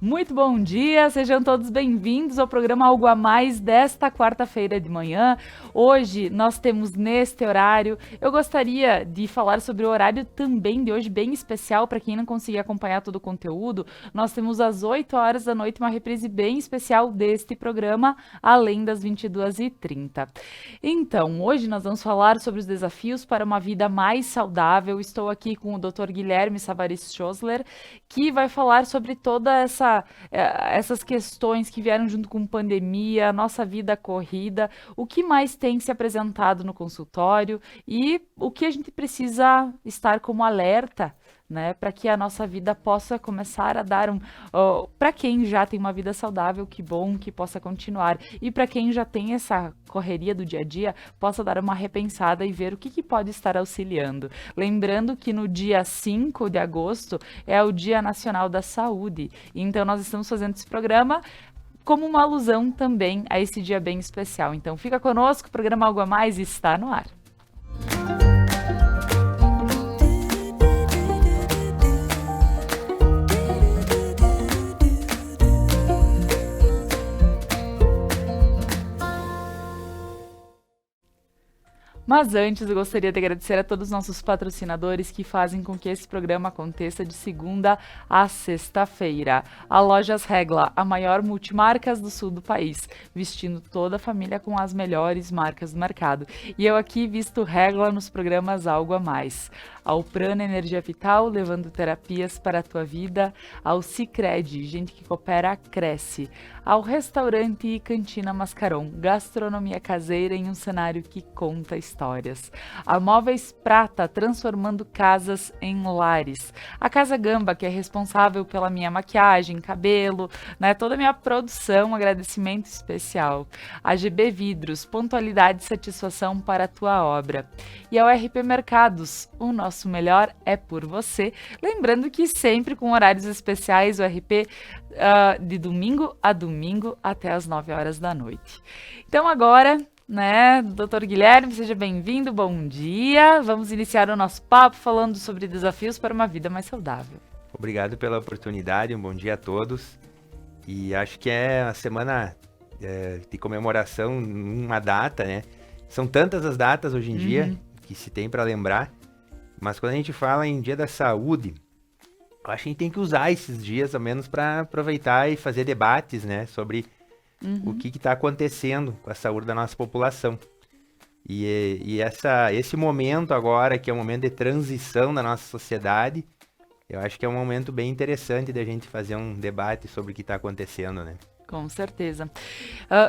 Muito bom dia, sejam todos bem-vindos ao programa Algo a Mais desta quarta-feira de manhã. Hoje nós temos neste horário, eu gostaria de falar sobre o horário também de hoje bem especial para quem não conseguir acompanhar todo o conteúdo. Nós temos às 8 horas da noite uma reprise bem especial deste programa, além das 22h30. Então, hoje nós vamos falar sobre os desafios para uma vida mais saudável. Estou aqui com o Dr. Guilherme Savaris Schosler, que vai falar sobre toda essas questões que vieram junto com pandemia, nossa vida corrida, o que mais tem se apresentado no consultório e o que a gente precisa estar como alerta, né, para que a nossa vida possa começar a dar para quem já tem uma vida saudável, que bom que possa continuar, e para quem já tem essa correria do dia a dia, possa dar uma repensada e ver o que pode estar auxiliando. Lembrando que no dia 5 de agosto é o Dia Nacional da Saúde, então nós estamos fazendo esse programa como uma alusão também a esse dia bem especial. Então fica conosco, o programa Algo a Mais está no ar. Mas antes, eu gostaria de agradecer a todos os nossos patrocinadores que fazem com que esse programa aconteça de segunda a sexta-feira. A Lojas Regla, a maior multimarcas do sul do país, vestindo toda a família com as melhores marcas do mercado. E eu aqui visto Regla nos programas Algo a Mais. Ao Prana Energia Vital, levando terapias para a tua vida. Ao Sicredi, gente que coopera, cresce. Ao Restaurante e Cantina Mascaron, gastronomia caseira em um cenário que conta histórias. A Móveis Prata, transformando casas em lares. A Casa Gamba, que é responsável pela minha maquiagem, cabelo, né, toda a minha produção, agradecimento especial. A GB Vidros, pontualidade e satisfação para a tua obra. E ao RP Mercados, o nosso melhor é por você. Lembrando que sempre com horários especiais, o RP de domingo a domingo até as 9 horas da noite. Então agora, né, Dr. Guilherme, seja bem-vindo, bom dia. Vamos iniciar o nosso papo falando sobre desafios para uma vida mais saudável. Obrigado pela oportunidade, um bom dia a todos. E acho que é a semana de comemoração, uma data, né? São tantas as datas hoje em dia que se tem para lembrar, mas quando a gente fala em Dia da Saúde, eu acho que a gente tem que usar esses dias, ao menos, para aproveitar e fazer debates, né, sobre o que está acontecendo com a saúde da nossa população. E esse momento agora, que é um momento de transição da nossa sociedade, eu acho que é um momento bem interessante da gente fazer um debate sobre o que está acontecendo, né? Com certeza.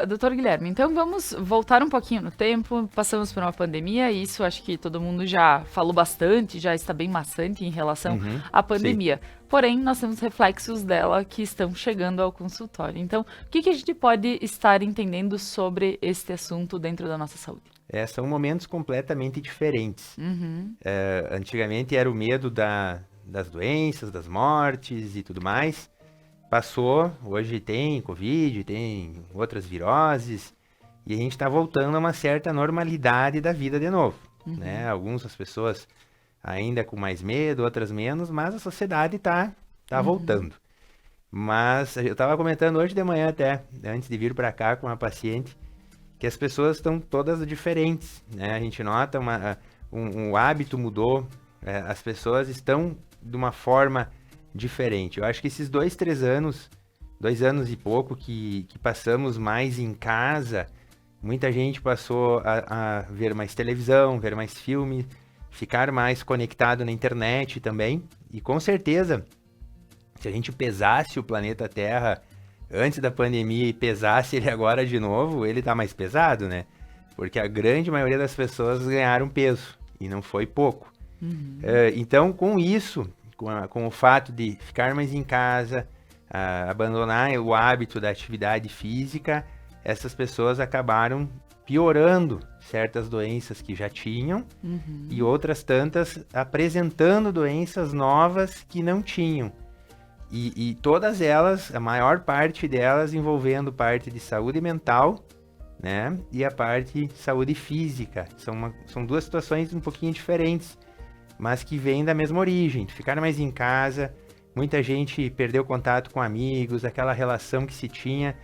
Doutor Guilherme, então vamos voltar um pouquinho no tempo. Passamos por uma pandemia e isso acho que todo mundo já falou bastante, já está bem maçante em relação à pandemia. Sim. Porém, nós temos reflexos dela que estão chegando ao consultório. Então, o que a gente pode estar entendendo sobre este assunto dentro da nossa saúde? São momentos completamente diferentes. Antigamente era o medo das doenças, das mortes e tudo mais. Passou, hoje tem Covid, tem outras viroses, e a gente está voltando a uma certa normalidade da vida de novo, né? Algumas pessoas ainda com mais medo, outras menos, mas a sociedade está voltando. Mas eu estava comentando hoje de manhã até, antes de vir para cá com uma paciente, que as pessoas estão todas diferentes, né? A gente nota um hábito mudou, as pessoas estão de uma forma diferente. Eu acho que esses 2 anos e pouco que passamos mais em casa, muita gente passou a ver mais televisão, ver mais filme, ficar mais conectado na internet também. E com certeza, se a gente pesasse o planeta Terra antes da pandemia e pesasse ele agora de novo, ele tá mais pesado, né? Porque a grande maioria das pessoas ganharam peso, e não foi pouco. Então, com isso, com o fato de ficar mais em casa, abandonar o hábito da atividade física, essas pessoas acabaram piorando certas doenças que já tinham e outras tantas apresentando doenças novas que não tinham. E todas elas, a maior parte delas envolvendo parte de saúde mental, né, e a parte de saúde física. São duas situações um pouquinho diferentes, mas que vêm da mesma origem, ficar mais em casa, muita gente perdeu contato com amigos, aquela relação que se tinha.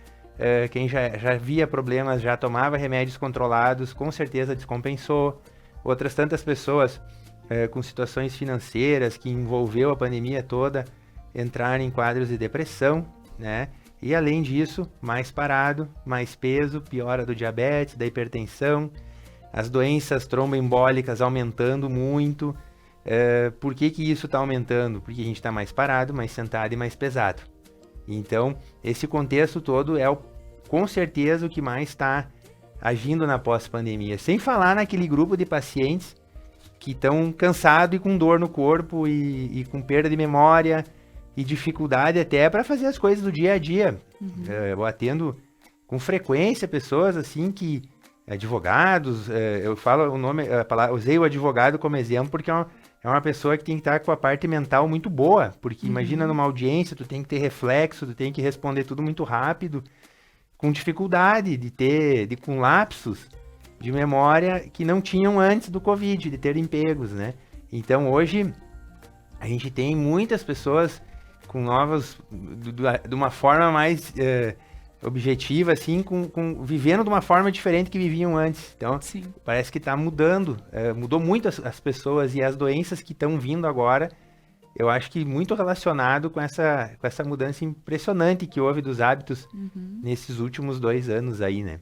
Quem já via problemas, já tomava remédios controlados, com certeza descompensou. Outras tantas pessoas com situações financeiras que envolveu a pandemia toda, entraram em quadros de depressão, né? E além disso, mais parado, mais peso, piora do diabetes, da hipertensão, as doenças tromboembólicas aumentando muito. Por que isso está aumentando? Porque a gente está mais parado, mais sentado e mais pesado. Então, esse contexto todo é com certeza o que mais está agindo na pós-pandemia. Sem falar naquele grupo de pacientes que estão cansados e com dor no corpo e com perda de memória e dificuldade até para fazer as coisas do dia a dia. Eu atendo com frequência pessoas assim que advogados, eu falo o nome, a palavra, usei o advogado como exemplo porque é uma pessoa que tem que estar com a parte mental muito boa, porque imagina numa audiência, tu tem que ter reflexo, tu tem que responder tudo muito rápido, com dificuldade com lapsos de memória que não tinham antes do Covid, de terem pegos, né? Então hoje a gente tem muitas pessoas com novas, de uma forma mais objetiva, assim, vivendo de uma forma diferente que viviam antes. Então, sim, parece que está mudando, mudou muito as pessoas e as doenças que estão vindo agora, eu acho que muito relacionado com essa mudança impressionante que houve dos hábitos nesses últimos 2 anos aí, né?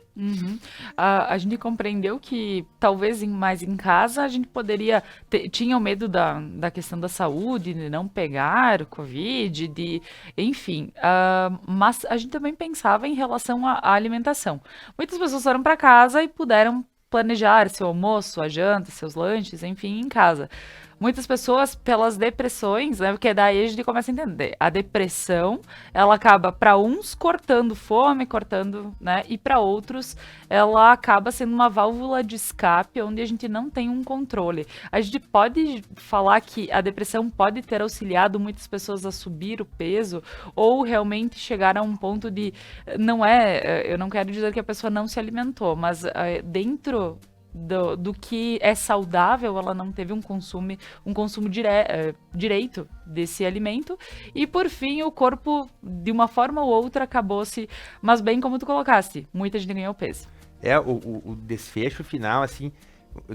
A gente compreendeu que talvez mais em casa a gente poderia tinha o medo da questão da saúde, de não pegar o Covid, enfim, mas a gente também pensava em relação à alimentação. Muitas pessoas foram para casa e puderam planejar seu almoço, a janta, seus lanches, enfim, em casa. Muitas pessoas, pelas depressões, né? Porque daí a gente começa a entender. A depressão, ela acaba, para uns, cortando fome, né? E para outros, ela acaba sendo uma válvula de escape, onde a gente não tem um controle. A gente pode falar que a depressão pode ter auxiliado muitas pessoas a subir o peso, ou realmente chegar a um ponto de... eu não quero dizer que a pessoa não se alimentou, mas dentro... Do que é saudável, ela não teve um consumo direito desse alimento, e por fim o corpo, de uma forma ou outra, acabou-se, mas bem como tu colocaste, muita gente ganhou peso. O desfecho final, assim,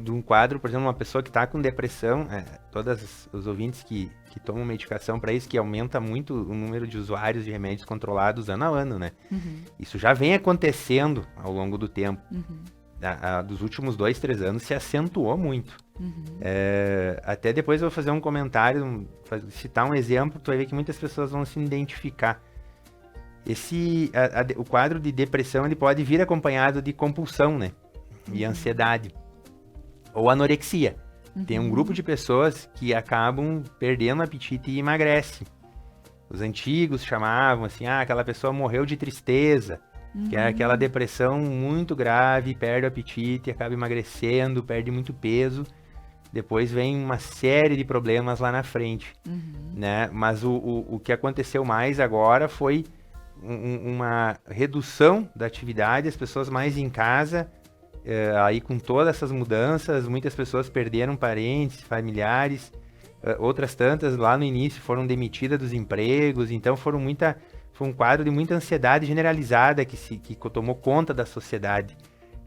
de um quadro, por exemplo, uma pessoa que está com depressão, todos os ouvintes que tomam medicação para isso, que aumenta muito o número de usuários de remédios controlados ano a ano, né? Isso já vem acontecendo ao longo do tempo. Dos últimos 2, 3 anos se acentuou muito. Até depois eu vou fazer um comentário, citar um exemplo, tu vai ver que muitas pessoas vão se identificar. O quadro de depressão, ele pode vir acompanhado de compulsão, né? E ansiedade. Ou anorexia. Tem um grupo de pessoas que acabam perdendo o apetite e emagrece. Os antigos chamavam assim, aquela pessoa morreu de tristeza. Que é aquela depressão muito grave, perde o apetite, acaba emagrecendo, perde muito peso. Depois vem uma série de problemas lá na frente, né? Mas o que aconteceu mais agora foi uma redução da atividade, as pessoas mais em casa, aí com todas essas mudanças, muitas pessoas perderam parentes, familiares, outras tantas lá no início foram demitidas dos empregos, então foi um quadro de muita ansiedade generalizada que tomou conta da sociedade.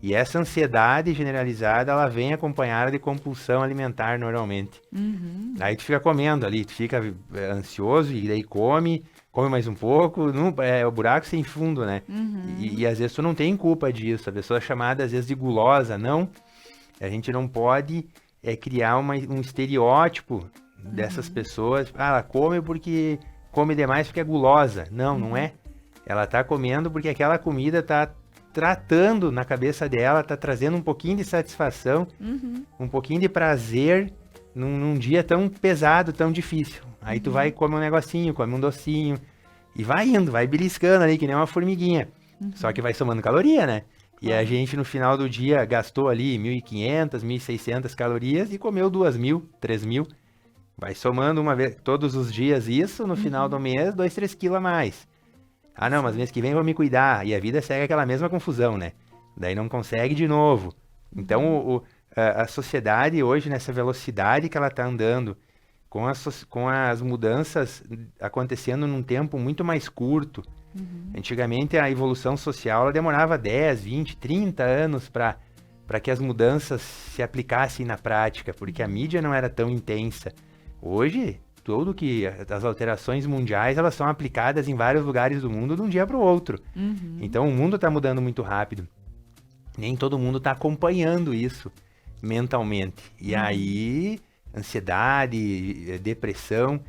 E essa ansiedade generalizada, ela vem acompanhada de compulsão alimentar normalmente. Aí tu fica comendo ali, tu fica ansioso e daí come mais um pouco, o buraco sem fundo, né? E às vezes tu não tem culpa disso, a pessoa é chamada às vezes de gulosa, não. A gente não pode criar um estereótipo dessas pessoas, ela come porque... come demais porque é gulosa. Não é. Ela tá comendo porque aquela comida tá tratando na cabeça dela, tá trazendo um pouquinho de satisfação, um pouquinho de prazer num dia tão pesado, tão difícil. Aí tu vai e come um negocinho, come um docinho, e vai indo, vai beliscando ali, que nem uma formiguinha. Só que vai somando caloria, né? E a gente no final do dia gastou ali 1.500, 1.600 calorias e comeu 2.000, 3.000. Vai somando uma vez, todos os dias isso, no final do mês, 2, 3 quilos a mais. Não, mas mês que vem eu vou me cuidar. E a vida segue aquela mesma confusão, né? Daí não consegue de novo. Então, a sociedade hoje, nessa velocidade que ela tá andando, com as mudanças acontecendo num tempo muito mais curto. Antigamente a evolução social ela demorava 10, 20, 30 anos para que as mudanças se aplicassem na prática, porque a mídia não era tão intensa. Hoje, tudo que as alterações mundiais elas são aplicadas em vários lugares do mundo de um dia para o outro. Então o mundo está mudando muito rápido. Nem todo mundo está acompanhando isso mentalmente. E aí, ansiedade, depressão.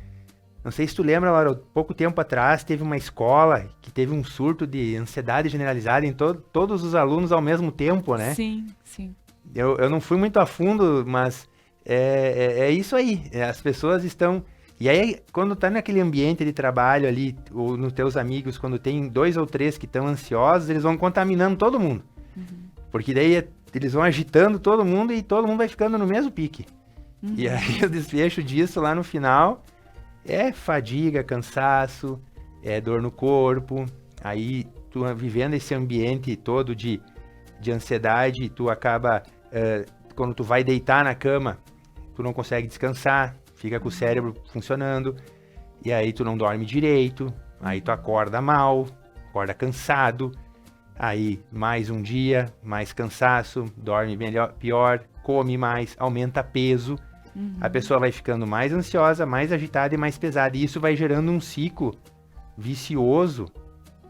Não sei se tu lembra, Laura, pouco tempo atrás teve uma escola que teve um surto de ansiedade generalizada em todos os alunos ao mesmo tempo, né? Sim, sim. Eu não fui muito a fundo, mas é isso aí. As pessoas estão... E aí, quando tá naquele ambiente de trabalho ali, ou nos teus amigos, quando tem 2 ou 3 que estão ansiosos, eles vão contaminando todo mundo. Porque daí eles vão agitando todo mundo e todo mundo vai ficando no mesmo pique. E aí o desfecho disso lá no final é fadiga, cansaço, é dor no corpo. Aí tu vivendo esse ambiente todo de ansiedade, tu acaba, quando tu vai deitar na cama, tu não consegue descansar, fica com o cérebro funcionando, e aí tu não dorme direito, aí tu acorda mal, acorda cansado, aí mais um dia, mais cansaço, dorme pior, come mais, aumenta peso, a pessoa vai ficando mais ansiosa, mais agitada e mais pesada, e isso vai gerando um ciclo vicioso,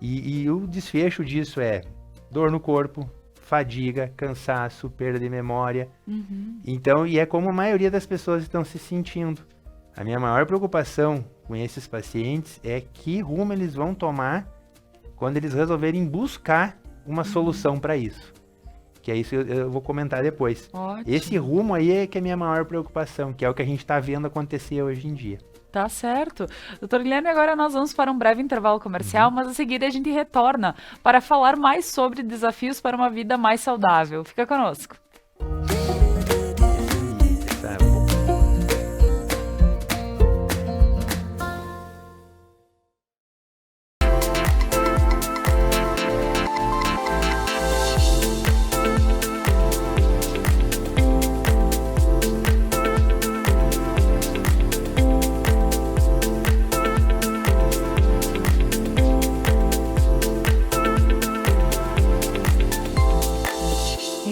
e o desfecho disso é dor no corpo, fadiga, cansaço, perda de memória. Então, e é como a maioria das pessoas estão se sentindo. A minha maior preocupação com esses pacientes é que rumo eles vão tomar quando eles resolverem buscar uma solução para isso. Que é isso que eu vou comentar depois. Ótimo. Esse rumo aí é que é a minha maior preocupação, que é o que a gente está vendo acontecer hoje em dia. Tá certo. Doutor Guilherme, agora nós vamos para um breve intervalo comercial, mas a seguir a gente retorna para falar mais sobre desafios para uma vida mais saudável. Fica conosco.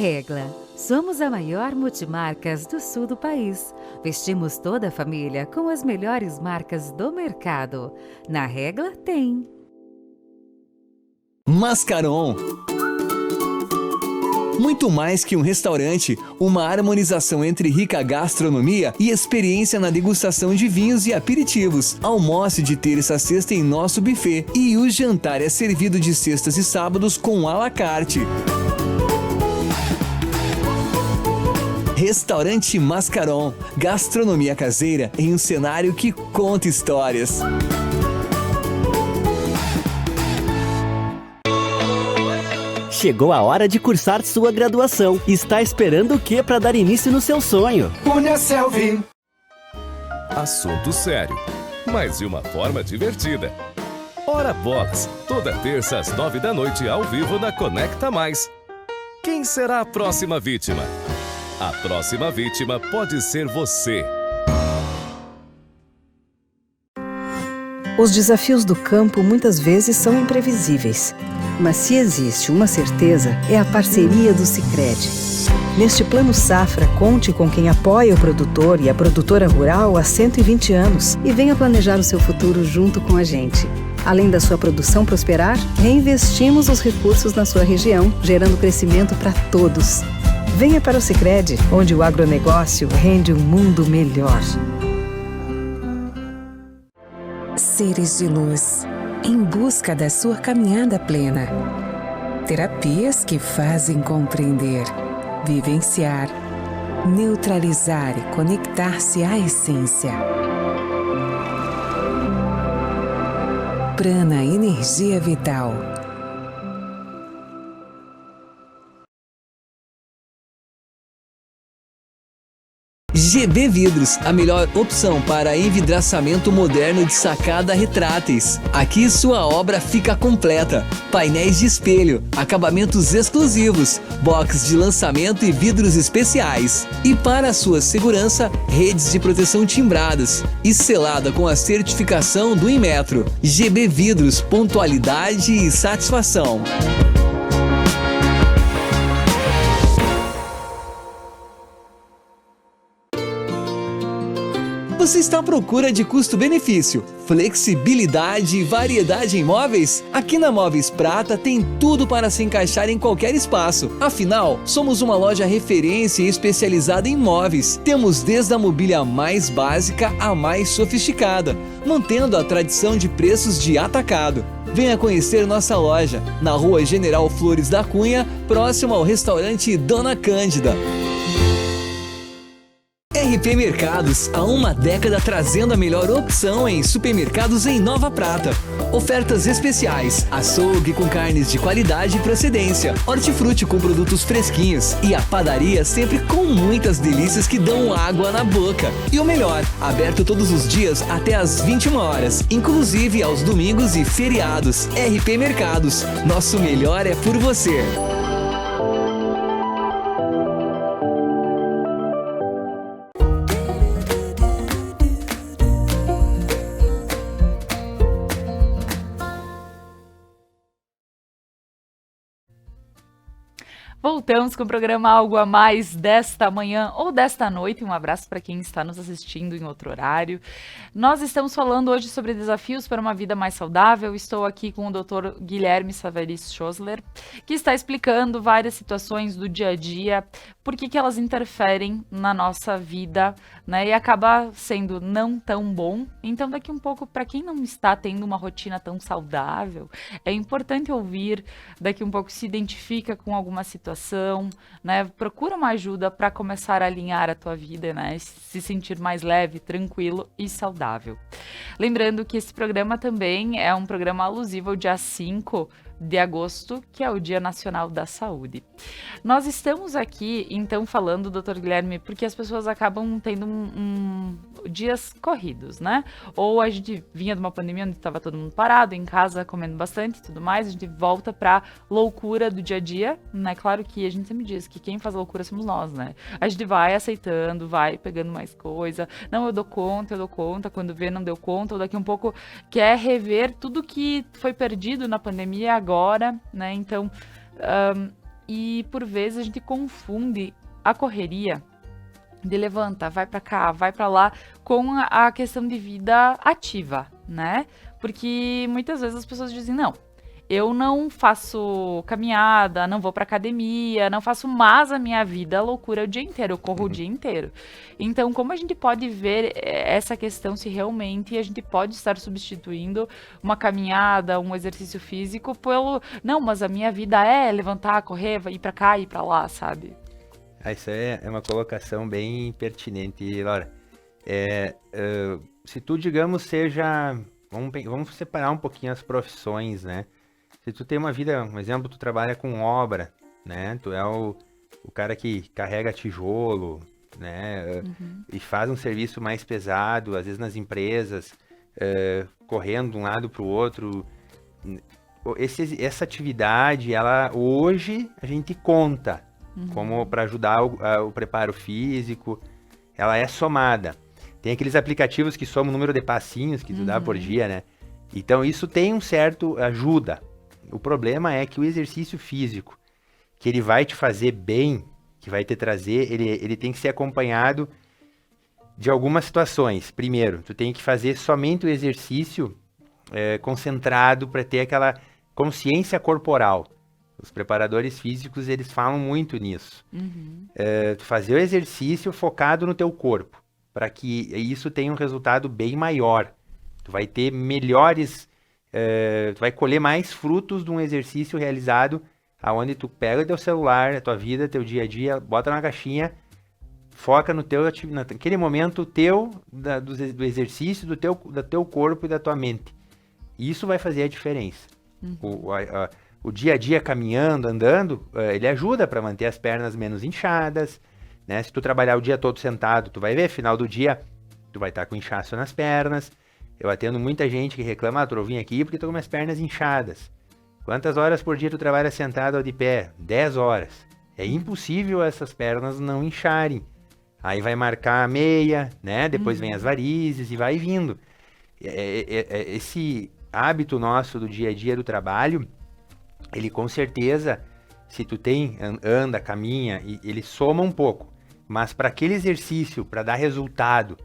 Regla. Somos a maior multimarcas do sul do país. Vestimos toda a família com as melhores marcas do mercado. Na Regla tem. Mascaron. Muito mais que um restaurante, uma harmonização entre rica gastronomia e experiência na degustação de vinhos e aperitivos. Almoce de terça a sexta em nosso buffet e o jantar é servido de sextas e sábados com à la carte. Restaurante Mascaron, gastronomia caseira em um cenário que conta histórias. Chegou a hora de cursar sua graduação. Está esperando o que para dar início no seu sonho? Uniaselv. Assunto sério, mas de uma forma divertida. Ora Bolas, toda terça às 9 da noite ao vivo na Conecta Mais. Quem será a próxima vítima? A próxima vítima pode ser você. Os desafios do campo muitas vezes são imprevisíveis, mas se existe uma certeza, é a parceria do Sicredi. Neste Plano Safra, conte com quem apoia o produtor e a produtora rural há 120 anos e venha planejar o seu futuro junto com a gente. Além da sua produção prosperar, reinvestimos os recursos na sua região, gerando crescimento para todos. Venha para o Sicredi, onde o agronegócio rende um mundo melhor. Seres de luz, em busca da sua caminhada plena. Terapias que fazem compreender, vivenciar, neutralizar e conectar-se à essência. Prana Energia Vital. GB Vidros, a melhor opção para envidraçamento moderno de sacada retráteis. Aqui sua obra fica completa. Painéis de espelho, acabamentos exclusivos, box de lançamento e vidros especiais. E para sua segurança, redes de proteção timbradas e selada com a certificação do Inmetro. GB Vidros, pontualidade e satisfação. Você está à procura de custo-benefício, flexibilidade e variedade em móveis? Aqui na Móveis Prata tem tudo para se encaixar em qualquer espaço. Afinal, somos uma loja referência e especializada em móveis. Temos desde a mobília mais básica à mais sofisticada, mantendo a tradição de preços de atacado. Venha conhecer nossa loja, na Rua General Flores da Cunha, próximo ao restaurante Dona Cândida. RP Mercados, há uma década trazendo a melhor opção em supermercados em Nova Prata. Ofertas especiais, açougue com carnes de qualidade e procedência, hortifruti com produtos fresquinhos e a padaria sempre com muitas delícias que dão água na boca. E o melhor, aberto todos os dias até às 21 horas, inclusive aos domingos e feriados. RP Mercados, nosso melhor é por você. Voltamos com o programa Algo a Mais desta manhã ou desta noite. Um abraço para quem está nos assistindo em outro horário. Nós estamos falando hoje sobre desafios para uma vida mais saudável. Estou aqui com o Dr. Guilherme Saveris Schosler, que está explicando várias situações do dia a dia, por que elas interferem na nossa vida, né? E acaba sendo não tão bom. Então, daqui um pouco, para quem não está tendo uma rotina tão saudável, é importante ouvir. Daqui um pouco se identifica com alguma situação, né? Procura uma ajuda para começar a alinhar a tua vida, né? Se sentir mais leve, tranquilo e saudável. Lembrando que esse programa também é um programa alusivo ao dia 5 de agosto, que é o Dia Nacional da Saúde. Nós estamos aqui, então, falando, doutor Guilherme, porque as pessoas acabam tendo dias corridos, né? Ou a gente vinha de uma pandemia onde estava todo mundo parado, em casa, comendo bastante e tudo mais, a gente volta pra loucura do dia a dia, né? Claro que a gente sempre diz que quem faz loucura somos nós, né? A gente vai aceitando, vai pegando mais coisa, não, eu dou conta, quando vê não deu conta, ou daqui um pouco quer rever tudo que foi perdido na pandemia agora, né? Então, e por vezes a gente confunde a correria de levanta, vai pra cá, vai pra lá, com a questão de vida ativa, né? Porque muitas vezes as pessoas dizem, não, eu não faço caminhada, não vou pra academia, não faço mais a minha vida loucura o dia inteiro, eu corro o dia inteiro. Então, como a gente pode ver essa questão se realmente a gente pode estar substituindo uma caminhada, um exercício físico pelo, não, mas a minha vida é levantar, correr, ir pra cá, ir pra lá, sabe? Isso é uma colocação bem pertinente, Laura. Se tu, digamos, seja... Vamos separar um pouquinho as profissões, né? Se tu tem uma vida, um exemplo, tu trabalha com obra, né? Tu é o cara que carrega tijolo, né? E faz um serviço mais pesado, às vezes nas empresas, correndo de um lado para o outro. Essa atividade, ela hoje a gente conta como para ajudar o preparo físico, ela é somada. Tem aqueles aplicativos que somam o número de passinhos que tu dá por dia, né? Então isso tem um certo ajuda. O problema é que o exercício físico, que ele vai te fazer bem, que vai te trazer, ele tem que ser acompanhado de algumas situações. Primeiro, tu tem que fazer somente o exercício concentrado para ter aquela consciência corporal. Os preparadores físicos, eles falam muito nisso. Tu fazer o exercício focado no teu corpo, para que isso tenha um resultado bem maior. Tu vai ter melhores... tu vai colher mais frutos de um exercício realizado aonde tu pega teu celular, a tua vida, teu dia a dia, bota na caixinha, foca no naquele momento teu, do exercício, do teu corpo e da tua mente. Isso vai fazer a diferença. O dia a dia caminhando, andando, ele ajuda para manter as pernas menos inchadas, né? Se tu trabalhar o dia todo sentado, tu vai ver, final do dia, tu vai estar com inchaço nas pernas. Eu atendo muita gente que reclama, eu vim aqui porque tô com minhas pernas inchadas. Quantas horas por dia tu trabalha sentado ou de pé? 10 horas. É impossível essas pernas não incharem. Aí vai marcar a meia, né? Depois vem as varizes e vai vindo. Esse hábito nosso do dia a dia do trabalho, ele com certeza, se tu anda, caminha, ele soma um pouco. Mas para aquele exercício, para dar resultado,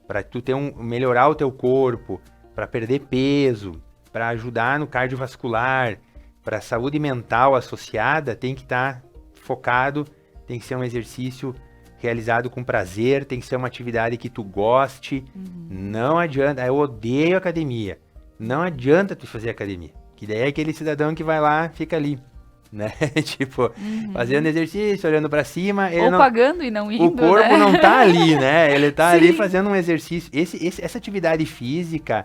para tu melhorar o teu corpo, para perder peso, para ajudar no cardiovascular, para a saúde mental associada, tem que estar focado, tem que ser um exercício realizado com prazer, tem que ser uma atividade que tu goste. Não adianta, eu odeio academia. Não adianta tu fazer academia, que daí é aquele cidadão que vai lá, fica ali, né? Tipo, fazendo exercício, olhando pra cima. Ou não, pagando e não indo, o corpo, né? não tá ali, né? Ele tá Sim. ali fazendo um exercício. Essa atividade física,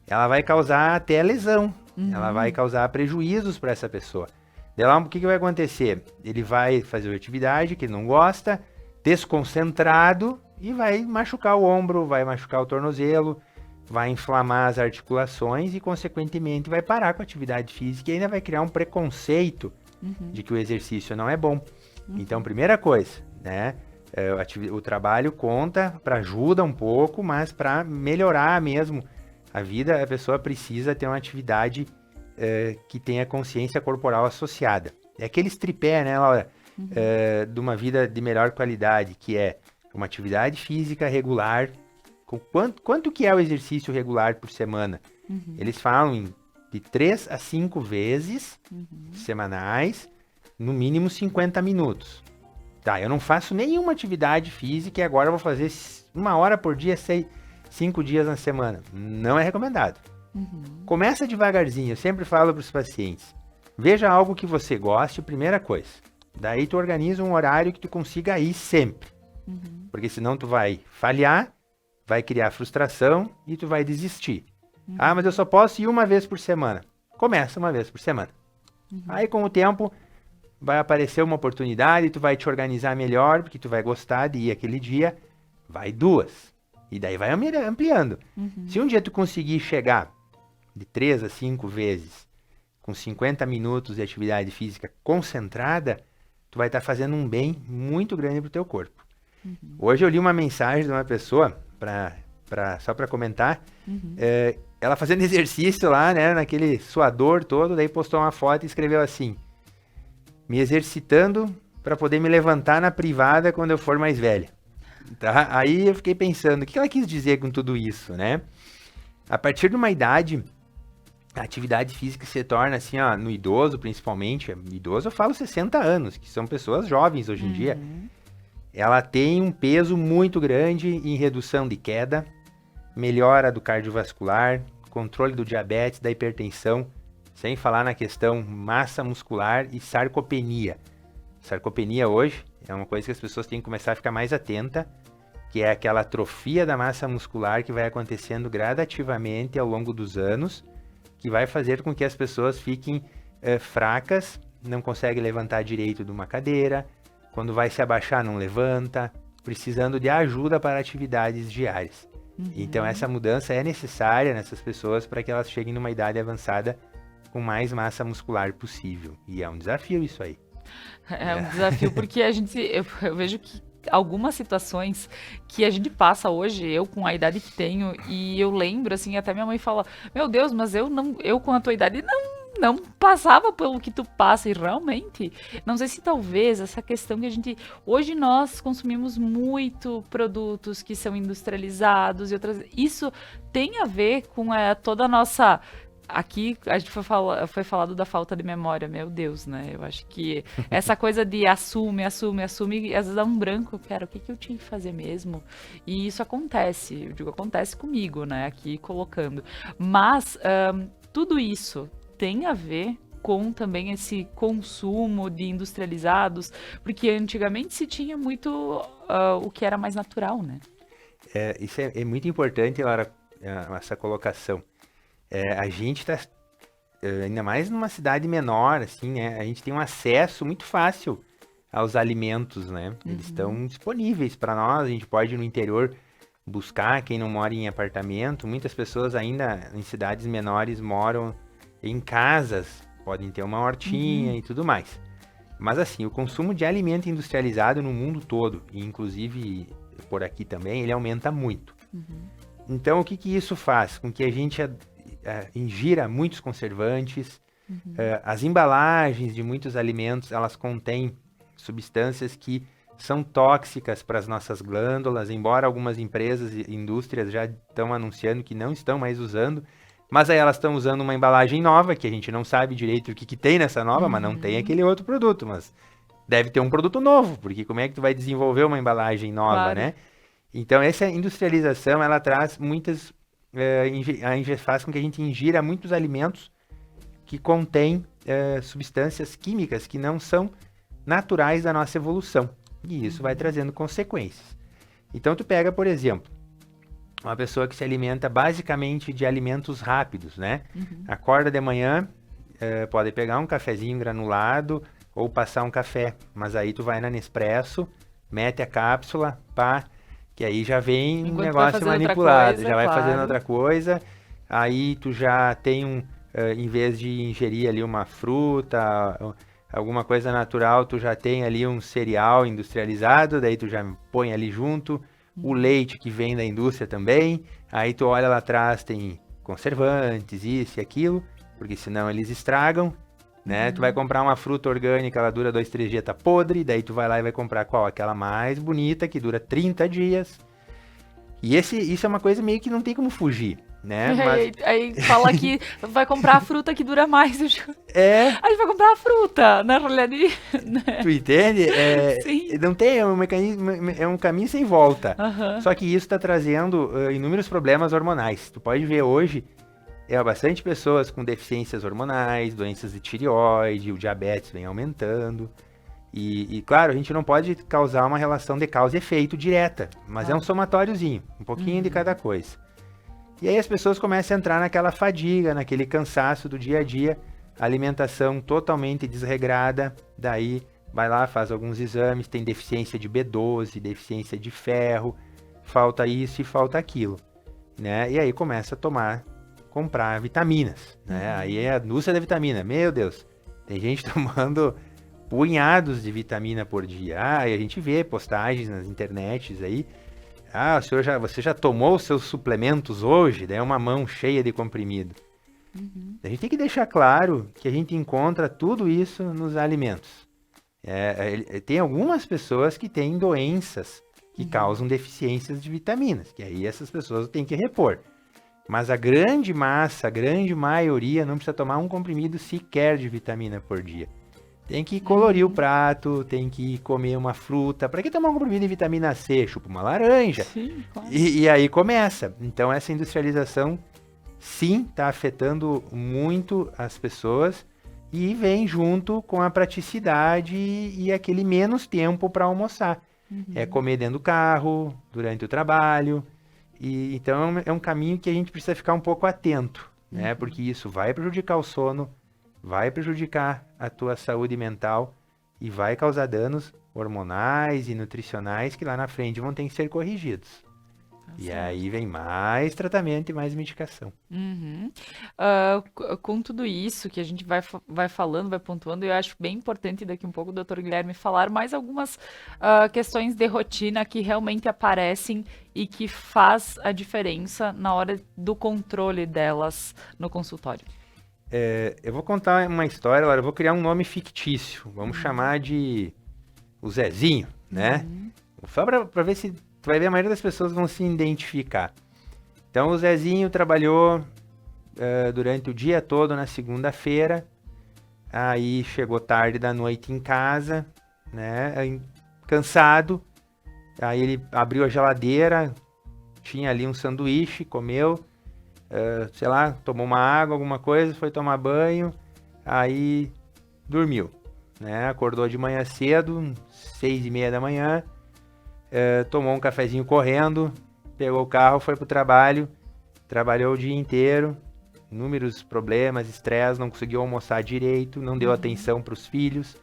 ela vai causar até lesão. Ela vai causar prejuízos para essa pessoa. Daí lá, o que vai acontecer? Ele vai fazer uma atividade que ele não gosta, desconcentrado, e vai machucar o ombro, vai machucar o tornozelo, vai inflamar as articulações e, consequentemente, vai parar com a atividade física e ainda vai criar um preconceito de que o exercício não é bom. Então, primeira coisa, né? O trabalho conta para ajuda um pouco, mas para melhorar mesmo a vida, a pessoa precisa ter uma atividade que tenha consciência corporal associada. É aquele tripé, né, Laura? De uma vida de melhor qualidade, que é uma atividade física regular. Quanto que é o exercício regular por semana? Eles falam de 3 a 5 vezes semanais, no mínimo 50 minutos. Tá, eu não faço nenhuma atividade física e agora eu vou fazer 1 hora por dia, 5 dias na semana. Não é recomendado. Começa devagarzinho, eu sempre falo para os pacientes. Veja algo que você goste, primeira coisa. Daí tu organiza um horário que tu consiga ir sempre. Porque senão tu vai falhar, vai criar frustração e tu vai desistir. Ah, mas eu só posso ir 1 vez por semana. Começa 1 vez por semana. Aí com o tempo vai aparecer uma oportunidade, tu vai te organizar melhor, porque tu vai gostar de ir aquele dia, vai 2. E daí vai ampliando. Se um dia tu conseguir chegar de 3 a 5 vezes com 50 minutos de atividade física concentrada, tu vai estar fazendo um bem muito grande pro teu corpo. Hoje eu li uma mensagem de uma pessoa, só para comentar, ela fazendo exercício lá, né, naquele suador todo, daí postou uma foto e escreveu assim: me exercitando para poder me levantar na privada quando eu for mais velha. Tá? Aí eu fiquei pensando, o que ela quis dizer com tudo isso, né? A partir de uma idade, a atividade física se torna assim, ó, no idoso principalmente, idoso eu falo 60 anos, que são pessoas jovens hoje em dia, ela tem um peso muito grande em redução de queda, melhora do cardiovascular, controle do diabetes, da hipertensão, sem falar na questão massa muscular e sarcopenia. Sarcopenia hoje é uma coisa que as pessoas têm que começar a ficar mais atenta, que é aquela atrofia da massa muscular que vai acontecendo gradativamente ao longo dos anos, que vai fazer com que as pessoas fiquem fracas, não conseguem levantar direito de uma cadeira, quando vai se abaixar não levanta, precisando de ajuda para atividades diárias. Então essa mudança é necessária nessas pessoas para que elas cheguem numa idade avançada com mais massa muscular possível. E é um desafio isso aí. É um desafio porque eu vejo que algumas situações que a gente passa hoje, eu com a idade que tenho, e eu lembro, assim, até minha mãe fala, meu Deus, mas eu com a tua idade não passava pelo que tu passa, e realmente, não sei se talvez essa questão que hoje nós consumimos muito produtos que são industrializados e outras, isso tem a ver com toda a nossa... Aqui a gente foi falado da falta de memória, meu Deus, né? Eu acho que essa coisa de assume, às vezes dá um branco, cara, o que eu tinha que fazer mesmo? E isso acontece, eu digo, acontece comigo, né? Aqui colocando. Mas tudo isso tem a ver com também esse consumo de industrializados, porque antigamente se tinha muito o que era mais natural, né? Isso é muito importante, Laura, essa colocação. A gente está, ainda mais numa cidade menor, assim, né? A gente tem um acesso muito fácil aos alimentos, né? Eles estão disponíveis para nós, a gente pode ir no interior buscar, quem não mora em apartamento. Muitas pessoas ainda em cidades menores moram em casas, podem ter uma hortinha e tudo mais. Mas assim, o consumo de alimento industrializado no mundo todo, e inclusive por aqui também, ele aumenta muito. Então, o que que isso faz? Com que a gente ingira muitos conservantes, as embalagens de muitos alimentos, elas contêm substâncias que são tóxicas para as nossas glândulas, embora algumas empresas e indústrias já estão anunciando que não estão mais usando, mas aí elas estão usando uma embalagem nova, que a gente não sabe direito o que tem nessa nova, mas não tem aquele outro produto, mas deve ter um produto novo, porque como é que tu vai desenvolver uma embalagem nova, né? Então, essa industrialização, ela traz muitas, faz com que a gente ingira muitos alimentos que contêm substâncias químicas que não são naturais da nossa evolução. E isso vai trazendo consequências. Então, tu pega, por exemplo, uma pessoa que se alimenta basicamente de alimentos rápidos, né? Acorda de manhã, pode pegar um cafezinho granulado ou passar um café, mas aí tu vai na Nespresso, mete a cápsula, pá, que aí já vem um negócio manipulado, já vai fazendo outra coisa, aí tu já tem em vez de ingerir ali uma fruta, alguma coisa natural, tu já tem ali um cereal industrializado, daí tu já põe ali junto, o leite que vem da indústria também, aí tu olha lá atrás, tem conservantes, isso e aquilo, porque senão eles estragam, né? Tu vai comprar uma fruta orgânica, ela dura 2, 3 dias, tá podre, daí tu vai lá e vai comprar qual? Aquela mais bonita, que dura 30 dias. E isso é uma coisa meio que não tem como fugir, né? Mas... Aí fala que vai comprar a fruta que dura mais. A gente vai comprar a fruta, na realidade. Né? Tu entende? Sim. Não tem, é um caminho sem volta. Só que isso está trazendo inúmeros problemas hormonais. Tu pode ver hoje, bastante pessoas com deficiências hormonais, doenças de tireoide, o diabetes vem aumentando. E claro, a gente não pode causar uma relação de causa e efeito direta, mas é um somatóriozinho, um pouquinho de cada coisa. E aí as pessoas começam a entrar naquela fadiga, naquele cansaço do dia a dia, alimentação totalmente desregrada, daí vai lá, faz alguns exames, tem deficiência de B12, deficiência de ferro, falta isso e falta aquilo, né? E aí começa a comprar vitaminas, né? Aí é a indústria da vitamina, meu Deus, tem gente tomando punhados de vitamina por dia. E a gente vê postagens nas internets aí, você já tomou os seus suplementos hoje? Daí é uma mão cheia de comprimido. A gente tem que deixar claro que a gente encontra tudo isso nos alimentos. Tem algumas pessoas que têm doenças que causam deficiências de vitaminas, que aí essas pessoas têm que repor. Mas a grande massa, a grande maioria não precisa tomar um comprimido sequer de vitamina por dia. Tem que colorir o prato, tem que comer uma fruta. Para que tomar um comprimido de vitamina C? Chupa uma laranja. Sim, claro. E aí começa. Então essa industrialização, sim, está afetando muito as pessoas e vem junto com a praticidade e aquele menos tempo para almoçar. É comer dentro do carro, durante o trabalho. Então é um caminho que a gente precisa ficar um pouco atento, né? Porque isso vai prejudicar o sono, vai prejudicar a tua saúde mental e vai causar danos hormonais e nutricionais que lá na frente vão ter que ser corrigidos. E aí vem mais tratamento e mais medicação. Com tudo isso que a gente vai falando, vai pontuando, eu acho bem importante daqui um pouco o Dr. Guilherme falar mais algumas questões de rotina que realmente aparecem e que faz a diferença na hora do controle delas no consultório. Eu vou contar uma história, eu vou criar um nome fictício. Vamos chamar de o Zezinho, né? Só para ver se tu vai ver, a maioria das pessoas vão se identificar. Então o Zezinho trabalhou durante o dia todo na segunda-feira, aí chegou tarde da noite em casa, né? Cansado, aí ele abriu a geladeira, tinha ali um sanduíche, comeu, sei lá, tomou uma água, alguma coisa, foi tomar banho, aí dormiu, né? Acordou de manhã cedo, 6:30 da manhã, tomou um cafezinho correndo, pegou o carro, foi pro trabalho, trabalhou o dia inteiro, inúmeros problemas, estresse, não conseguiu almoçar direito, não deu atenção para os filhos,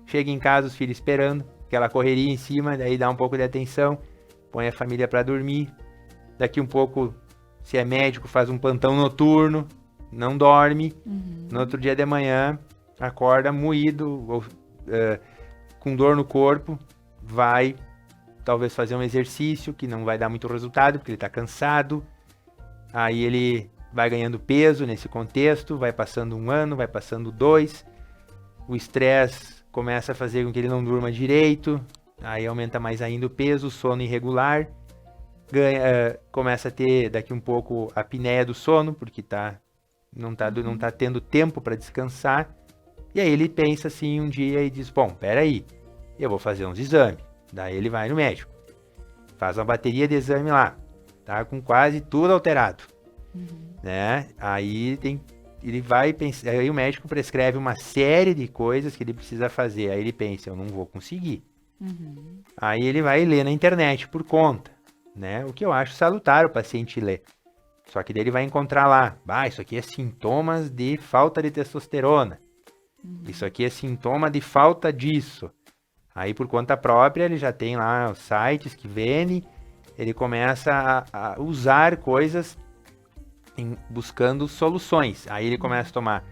chega em casa, os filhos esperando, aquela correria em cima, daí dá um pouco de atenção, põe a família para dormir, daqui um pouco, se é médico, faz um plantão noturno, não dorme, no outro dia de manhã, acorda moído, ou, com dor no corpo, vai talvez fazer um exercício que não vai dar muito resultado, porque ele está cansado, aí ele vai ganhando peso nesse contexto, vai passando 1 ano, vai passando 2, o estresse começa a fazer com que ele não durma direito, aí aumenta mais ainda o peso, o sono irregular, começa a ter daqui um pouco a apneia do sono, porque não tá tendo tempo para descansar, e aí ele pensa assim um dia e diz, bom, peraí, eu vou fazer uns exames. Daí ele vai no médico, faz uma bateria de exame lá, tá com quase tudo alterado, né? Aí ele vai pensar, aí o médico prescreve uma série de coisas que ele precisa fazer, aí ele pensa, eu não vou conseguir. Aí ele vai ler na internet por conta, né? O que eu acho salutar o paciente ler. Só que daí ele vai encontrar lá, isso aqui é sintomas de falta de testosterona, isso aqui é sintoma de falta disso. Aí, por conta própria, ele já tem lá os sites que vendem, ele começa a usar coisas buscando soluções. Aí ele começa a tomar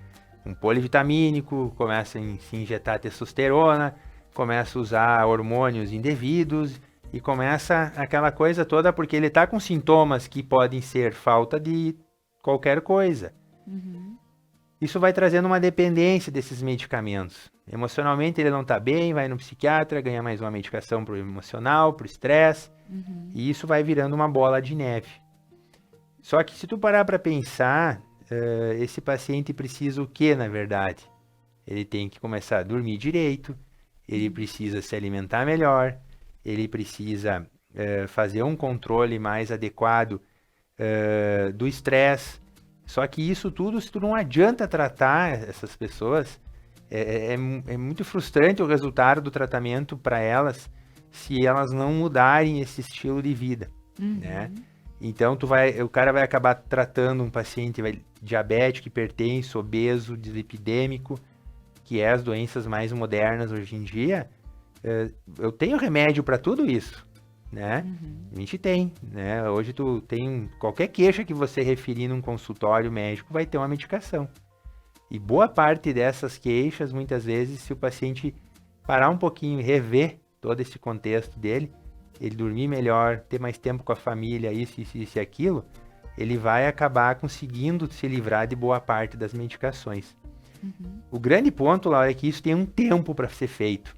um polivitamínico, começa a se injetar testosterona, começa a usar hormônios indevidos e começa aquela coisa toda porque ele está com sintomas que podem ser falta de qualquer coisa. Isso vai trazendo uma dependência desses medicamentos. Emocionalmente ele não está bem, vai no psiquiatra, ganha mais uma medicação para o emocional, para o estresse, e isso vai virando uma bola de neve. Só que se tu parar para pensar, esse paciente precisa o que, na verdade? Ele tem que começar a dormir direito, ele precisa se alimentar melhor, ele precisa fazer um controle mais adequado do estresse. Só que isso tudo, se tu não adianta tratar essas pessoas, é muito frustrante o resultado do tratamento para elas se elas não mudarem esse estilo de vida, né? Então o cara vai acabar tratando um paciente diabético, hipertenso, obeso, dislipidêmico, que é as doenças mais modernas hoje em dia. Eu tenho remédio para tudo isso, né? A gente tem, né? Hoje tu tem qualquer queixa que você referir num consultório médico vai ter uma medicação. E boa parte dessas queixas, muitas vezes, se o paciente parar um pouquinho e rever todo esse contexto dele, ele dormir melhor, ter mais tempo com a família, isso e aquilo, ele vai acabar conseguindo se livrar de boa parte das medicações. O grande ponto, Laura, é que isso tem um tempo para ser feito.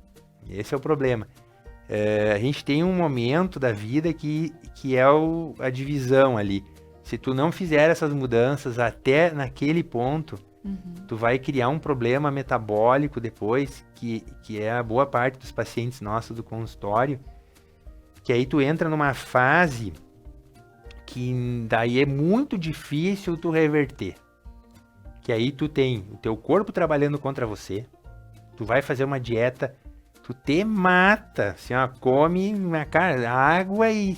Esse é o problema. A gente tem um momento da vida que é a divisão ali. Se tu não fizer essas mudanças até naquele ponto, tu vai criar um problema metabólico depois, que é a boa parte dos pacientes nossos do consultório, que aí tu entra numa fase que daí é muito difícil tu reverter. Que aí tu tem o teu corpo trabalhando contra você, tu vai fazer uma dieta, tu te mata, assim, ó, come água e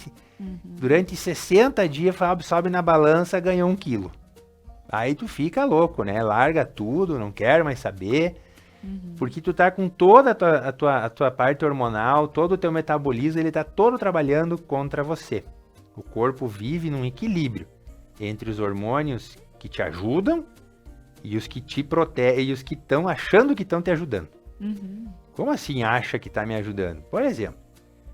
durante 60 dias sobe na balança, ganhou 1 quilo. Aí tu fica louco, né? Larga tudo, não quer mais saber, porque tu tá com toda a tua parte hormonal, todo o teu metabolismo, ele tá todo trabalhando contra você. O corpo vive num equilíbrio entre os hormônios que te ajudam e os que te protegem, e os que estão achando que estão te ajudando. Como assim acha que tá me ajudando? Por exemplo,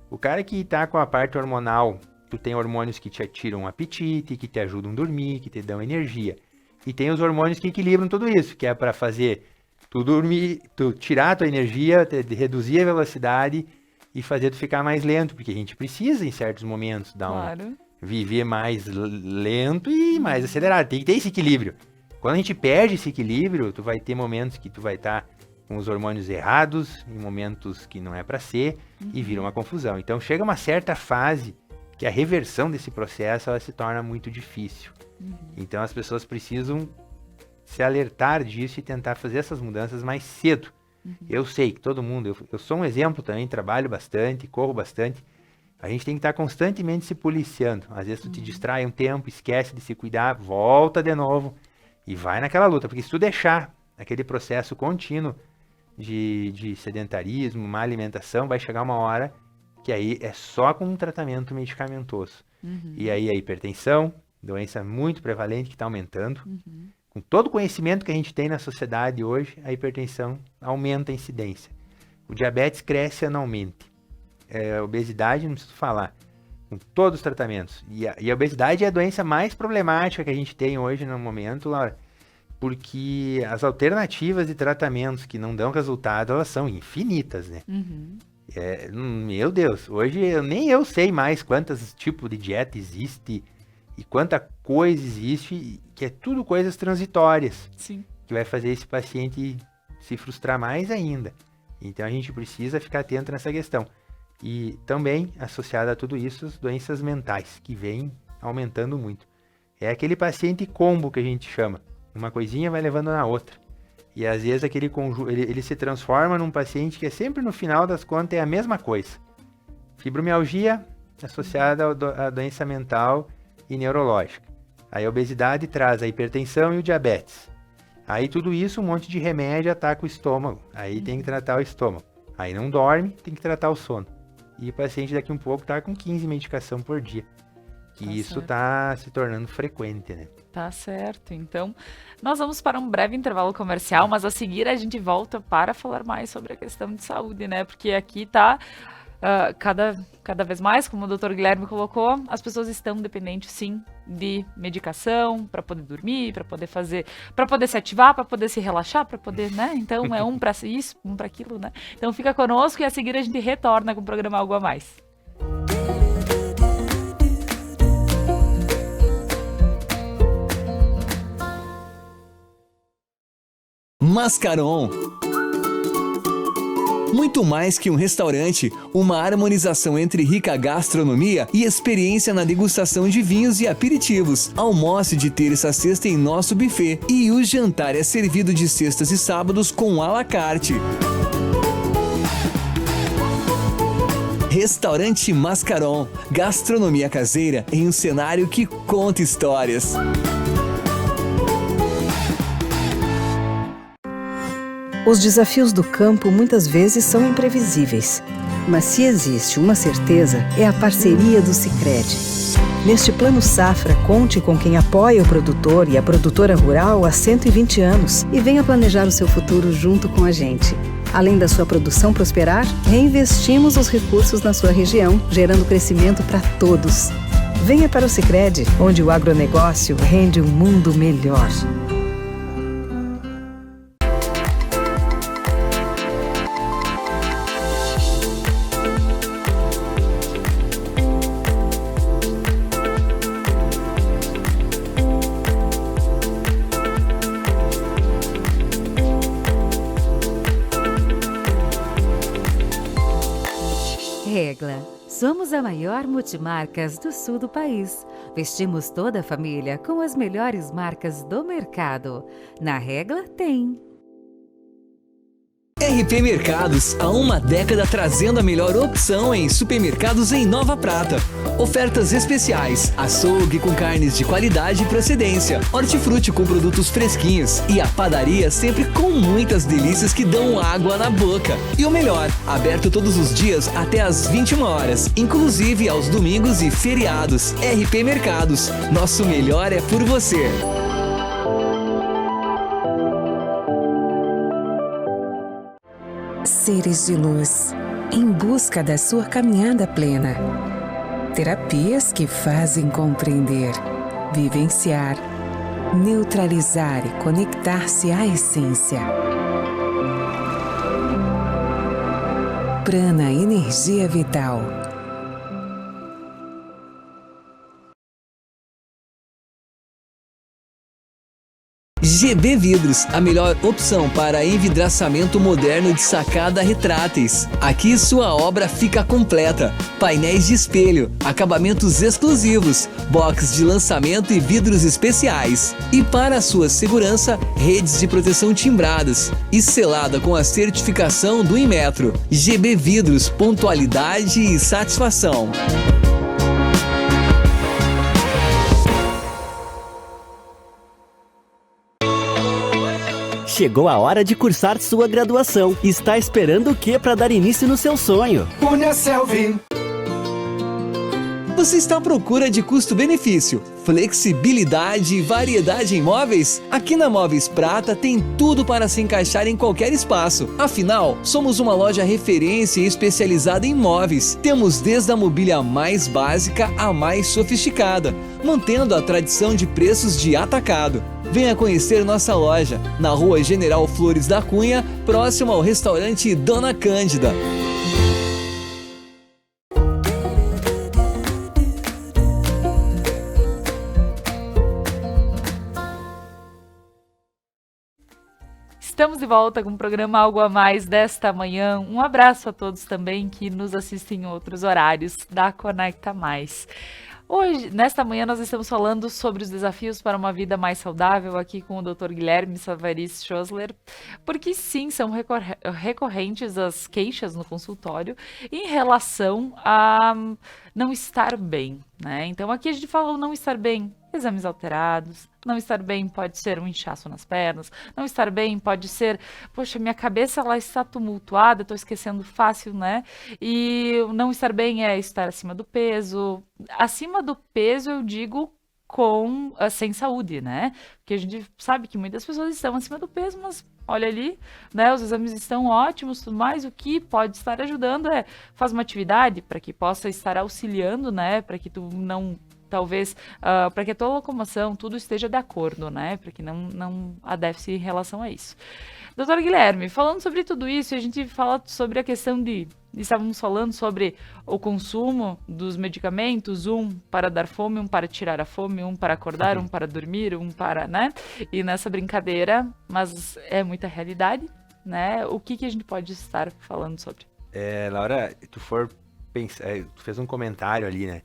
o cara que tá com a parte hormonal, tu tem hormônios que te tiram o apetite, que te ajudam a dormir, que te dão energia. E tem os hormônios que equilibram tudo isso, que é para fazer tu dormir, tu tirar a tua energia, reduzir a velocidade e fazer tu ficar mais lento, porque a gente precisa em certos momentos viver mais lento e mais acelerado. Tem que ter esse equilíbrio. Quando a gente perde esse equilíbrio, tu vai ter momentos que tu vai estar com os hormônios errados, em momentos que não é para ser, e vira uma confusão. Então chega uma certa fase que a reversão desse processo ela se torna muito difícil. Então as pessoas precisam se alertar disso e tentar fazer essas mudanças mais cedo. Eu sei que todo mundo, eu sou um exemplo também, trabalho bastante, corro bastante. A gente tem que estar constantemente se policiando. Às vezes tu te distrai um tempo, esquece de se cuidar, volta de novo e vai naquela luta. Porque se tu deixar aquele processo contínuo de sedentarismo, má alimentação, vai chegar uma hora que aí é só com um tratamento medicamentoso. E aí a hipertensão, doença muito prevalente que está aumentando. Com todo o conhecimento que a gente tem na sociedade hoje, a hipertensão aumenta a incidência. O diabetes cresce anualmente. A obesidade, não preciso falar, com todos os tratamentos. E a obesidade é a doença mais problemática que a gente tem hoje no momento, Laura, porque as alternativas de tratamentos que não dão resultado, elas são infinitas, né? Meu Deus, hoje nem eu sei mais quantos tipos de dieta existe e quanta coisa existe, que é tudo coisas transitórias. Sim. Que vai fazer esse paciente se frustrar mais ainda. Então a gente precisa ficar atento nessa questão. E também, associado a tudo isso, as doenças mentais, que vêm aumentando muito. É aquele paciente combo que a gente chama. Uma coisinha vai levando na outra. E às vezes ele se transforma num paciente que é sempre, no final das contas, é a mesma coisa. Fibromialgia associada à doença mental e neurológica. Aí a obesidade traz a hipertensão e o diabetes. Aí tudo isso, um monte de remédio ataca o estômago. Aí tem que tratar o estômago. Aí não dorme, tem que tratar o sono. E o paciente daqui um pouco tá com 15 medicação por dia. Que isso tá se tornando frequente, né? Tá certo. Então, nós vamos para um breve intervalo comercial, mas a seguir a gente volta para falar mais sobre a questão de saúde, né? Porque aqui tá cada vez mais, como o Dr. Guilherme colocou, as pessoas estão dependentes, sim, de medicação para poder dormir, para poder se ativar, para poder se relaxar, para poder, né? Então é um para isso, um para aquilo, né? Então fica conosco e a seguir a gente retorna com o programa Algo a Mais. Mascaron. Muito mais que um restaurante, uma harmonização entre rica gastronomia e experiência na degustação de vinhos e aperitivos. Almoce de terça a sexta em nosso buffet e o jantar é servido de sextas e sábados com à la carte. Restaurante Mascaron, gastronomia caseira em um cenário que conta histórias. Os desafios do campo muitas vezes são imprevisíveis, mas se existe uma certeza, é a parceria do Sicredi. Neste Plano Safra, conte com quem apoia o produtor e a produtora rural há 120 anos e venha planejar o seu futuro junto com a gente. Além da sua produção prosperar, reinvestimos os recursos na sua região, gerando crescimento para todos. Venha para o Sicredi, onde o agronegócio rende um mundo melhor. Regla. Somos a maior multimarcas do sul do país. Vestimos toda a família com as melhores marcas do mercado. Na Regla tem. RP Mercados, há uma década trazendo a melhor opção em supermercados em Nova Prata. Ofertas especiais, açougue com carnes de qualidade e procedência, hortifruti com produtos fresquinhos e a padaria sempre com muitas delícias que dão água na boca. E o melhor, aberto todos os dias até às 21 horas, inclusive aos domingos e feriados. RP Mercados, nosso melhor é por você. Seres de luz, em busca da sua caminhada plena. Terapias que fazem compreender, vivenciar, neutralizar e conectar-se à essência. Prana Energia Vital. GB Vidros, a melhor opção para envidraçamento moderno de sacada retráteis. Aqui sua obra fica completa. Painéis de espelho, acabamentos exclusivos, box de lançamento e vidros especiais. E para a sua segurança, redes de proteção timbradas e selada com a certificação do Inmetro. GB Vidros, pontualidade e satisfação. Chegou a hora de cursar sua graduação. Está esperando o que para dar início no seu sonho? Uniaselv. Você está à procura de custo-benefício, flexibilidade e variedade em imóveis? Aqui na Móveis Prata tem tudo para se encaixar em qualquer espaço. Afinal, somos uma loja referência e especializada em móveis. Temos desde a mobília mais básica à mais sofisticada, mantendo a tradição de preços de atacado. Venha conhecer nossa loja, na Rua General Flores da Cunha, próximo ao restaurante Dona Cândida. Estamos de volta com o programa Algo a Mais desta manhã. Um abraço a todos também que nos assistem em outros horários da Conecta Mais. Hoje, nesta manhã, nós estamos falando sobre os desafios para uma vida mais saudável aqui com o Dr. Guilherme Savarys Schosler, porque sim, são recorrentes as queixas no consultório em relação a não estar bem, né? Então, aqui a gente fala o não estar bem, exames alterados, não estar bem pode ser um inchaço nas pernas, não estar bem pode ser, poxa, minha cabeça ela está tumultuada, estou esquecendo fácil, né? E não estar bem é estar acima do peso. Acima do peso eu digo sem saúde, né? Porque a gente sabe que muitas pessoas estão acima do peso, mas olha ali, né? Os exames estão ótimos, tudo mais. O que pode estar ajudando é faz uma atividade para que possa estar auxiliando, né? Para que tu não talvez, para que a tua locomoção, tudo esteja de acordo, né? Para que não há déficit em relação a isso. Doutor Guilherme, falando sobre tudo isso, a gente fala sobre a questão estávamos falando sobre o consumo dos medicamentos, um para dar fome, um para tirar a fome, um para acordar, um para dormir, um para, né? E nessa brincadeira, mas é muita realidade, né? O que a gente pode estar falando sobre? Laura, tu fez um comentário ali, né?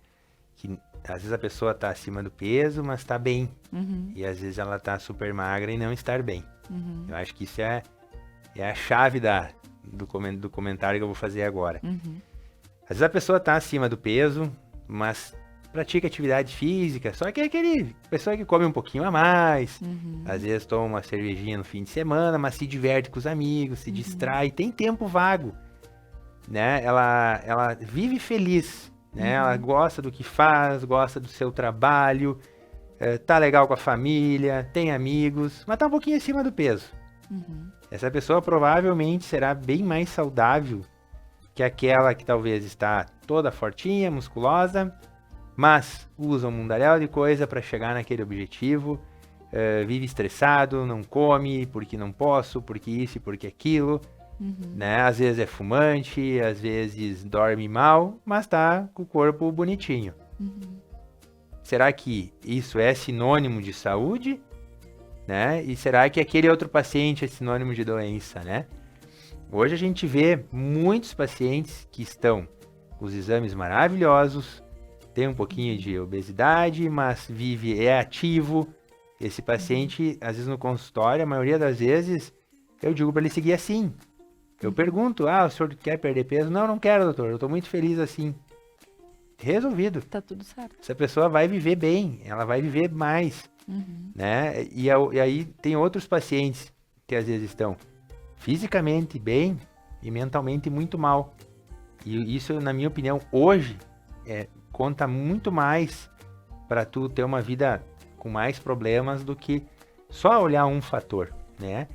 Que às vezes a pessoa tá acima do peso, mas tá bem. Uhum. E às vezes ela tá super magra e não estar bem. Uhum. Eu acho que isso é a chave do comentário que eu vou fazer agora. Uhum. Às vezes a pessoa tá acima do peso, mas pratica atividade física, só que é aquele pessoa que come um pouquinho a mais, às vezes toma uma cervejinha no fim de semana, mas se diverte com os amigos, se distrai, tem tempo vago, né? Ela vive feliz, né? Ela gosta do que faz, gosta do seu trabalho, tá legal com a família, tem amigos, mas tá um pouquinho acima do peso. Essa pessoa provavelmente será bem mais saudável que aquela que talvez está toda fortinha, musculosa, mas usa um mundaréu de coisa para chegar naquele objetivo, vive estressado, não come porque não posso, porque isso e porque aquilo, né? Às vezes é fumante, às vezes dorme mal, mas tá com o corpo bonitinho. Será que isso é sinônimo de saúde? Né? E será que aquele outro paciente é sinônimo de doença, né? Hoje a gente vê muitos pacientes que estão com os exames maravilhosos, tem um pouquinho de obesidade, mas é ativo. Esse paciente, às vezes no consultório, a maioria das vezes, eu digo para ele seguir assim. Eu pergunto, o senhor quer perder peso? Não quero, doutor, eu estou muito feliz assim. Resolvido. Tá tudo certo. Essa pessoa vai viver bem, ela vai viver mais. Né? E aí tem outros pacientes que às vezes estão fisicamente bem e mentalmente muito mal. E isso, na minha opinião, hoje conta muito mais para tu ter uma vida com mais problemas do que só olhar um fator, né?